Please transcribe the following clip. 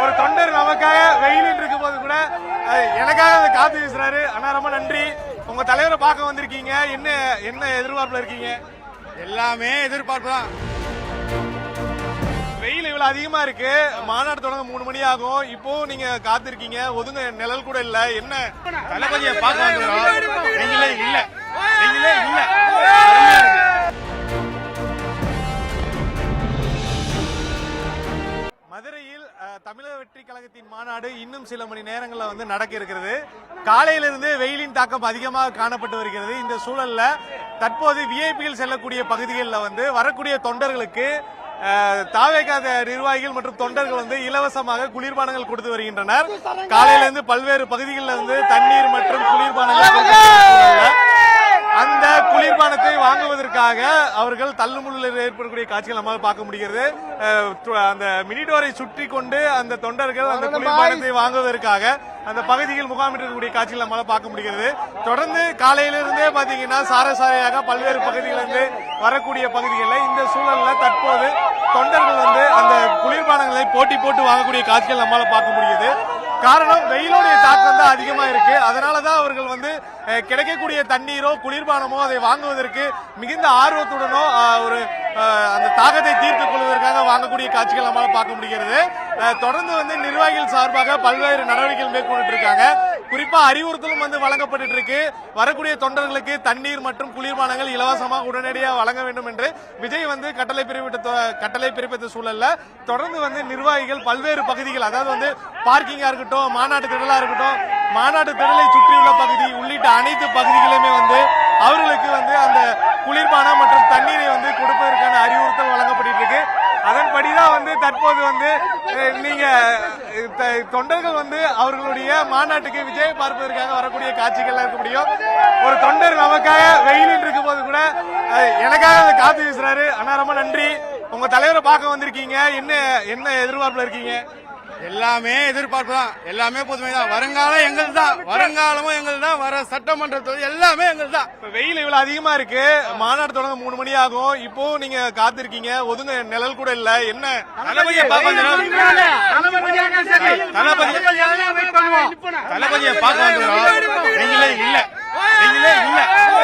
ஒரு தொண்டர் நமக்காக வெயிலில் இருக்கும் போது கூட எனக்காக அதை காத்து வீசுறாரு. ஆனா ரொம்ப நன்றி. உங்க தலைவரை பார்க்க வந்திருக்கீங்க, என்ன என்ன எதிர்பார்ப்புல இருக்கீங்க? எல்லாமே எதிர்பார்ப்பு தான். வெயில் இவ்வளவு அதிகமா இருக்கு, மாநாடு தொடங்க 3 மணி ஆகும். இப்போ நீங்க காத்திருக்கீங்க, ஒதுங்க நிழல் கூட இல்ல, என்ன தளபதியை பார்க்க வந்துடுறோம். நீங்களே இல்ல. மதுரையில் தமிழக வெற்றி கழகத்தின் மாநாடு இன்னும் சில மணி நேரங்களில் வந்து நடக்க இருக்கிறது. காலையிலிருந்து வெயிலின் தாக்கம் அதிகமாக காணப்பட்டு வருகிறது. இந்த சூழல்ல தற்போது விஐபிகள் செல்லக்கூடிய பகுதிகளில் வந்து வரக்கூடிய தொண்டர்களுக்கு தாவேகாத நிர்வாகிகள் மற்றும் தொண்டர்கள் வந்து இலவசமாக குளிர்பானங்கள் கொடுத்து வருகின்றனர். காலையிலிருந்து பல்வேறு பகுதிகளில் வந்து தண்ணீர் மற்றும் குளிர்பானங்கள் அந்த குளிர்பானத்தை வாங்குவதற்காக அவர்கள் தள்ளுமுள்ளில் ஏற்படக்கூடிய காட்சிகள் நம்மால் பார்க்க முடிகிறது. அந்த மினிடோரை சுற்றி கொண்டு அந்த தொண்டர்கள் அந்த குளிர்பானத்தை வாங்குவதற்காக அந்த பகுதியில் முகாமிட்டிருக்கக்கூடிய காட்சிகள் நம்மளால பார்க்க முடிகிறது. தொடர்ந்து காலையிலிருந்தே பாத்தீங்கன்னா சாரசாரையாக பல்வேறு பகுதிகளிலிருந்து வரக்கூடிய பகுதிகளில் இந்த சூழல்ல தற்போது தொண்டர்கள் வந்து அந்த குளிர்பானங்களை போட்டி போட்டு வாங்கக்கூடிய காட்சிகள் நம்மளால பார்க்க முடியுது. காரணம் வெயிலுடைய தாக்கம் தான் அதிகமா இருக்கு. அதனாலதான் அவர்கள் வந்து கிடைக்கக்கூடிய தண்ணீரோ குளிர்பானமோ அதை வாங்குவதற்கு மிகுந்த ஆர்வத்துடனோ ஒரு அந்த தாகத்தை தீர்த்துக் கொள்வதற்காக வாங்கக்கூடிய காட்சிகள் நம்மளால பார்க்க முடிகிறது. தொடர்ந்து வந்து நிர்வாகிகள் சார்பாக பல்வேறு நடவடிக்கைகள் மேற்கொண்டு இருக்காங்க. குறிப்பா அறிவுறுத்தலும் வந்து வழங்கப்பட்டு இருக்கு. வரக்கூடிய தொண்டர்களுக்கு தண்ணீர் மற்றும் குளிர்பானங்கள் இலவசமாக உடனடியாக வழங்க வேண்டும் என்று விஜய் வந்து கட்டளை பிறப்பித்த சூழல்ல தொடர்ந்து வந்து நிர்வாகிகள் பல்வேறு பகுதிகள், அதாவது வந்து பார்க்கிங்கா இருக்கட்டும், மாநாட்டு திடலா இருக்கட்டும், மாநாட்டு திடலை சுற்றியுள்ள பகுதி உள்ளிட்ட அனைத்து பகுதிகளுமே வந்து அவர்களுக்கு வந்து அந்த குளிர்பானம் மற்றும் தண்ணீரை வந்து கொடுப்பதற்கான அறிவுறுத்தல் வழங்கப்பட்டு இருக்கு. அதன்படிதான் வந்து தற்போது வந்து நீங்க தொண்டர்கள் வந்து அவர்களுடைய மாநாட்டுக்கு விஜய் பார்ப்பதற்காக வரக்கூடிய காட்சிகள் இருக்க முடியும். ஒரு தொண்டர் நமக்காக வெயிலில் இருக்கும் போது கூட எனக்காக அதை காத்து வீசுறாரு. ஆனா ரொம்ப நன்றி. உங்க தலைவரை பார்க்க வந்திருக்கீங்க, என்ன என்ன எதிர்பார்ப்புல இருக்கீங்க? எல்லாமே எதிர்பார்ப்பு தான். எல்லாமே புதுமை தான். வருங்காலம் எங்கள் தான், வருங்காலமும் எங்கள் தான், வர சட்டமன்ற எல்லாமே எங்கள் தான். வெயில் இவ்வளவு அதிகமா இருக்கு, மாநாடு தொடங்க 3 மணி ஆகும். இப்போ நீங்க காத்திருக்கீங்க, ஒதுங்க நிழல் கூட இல்ல, என்ன தளபதியை பார்க்க வந்துடுறோம். நீங்களே இல்ல.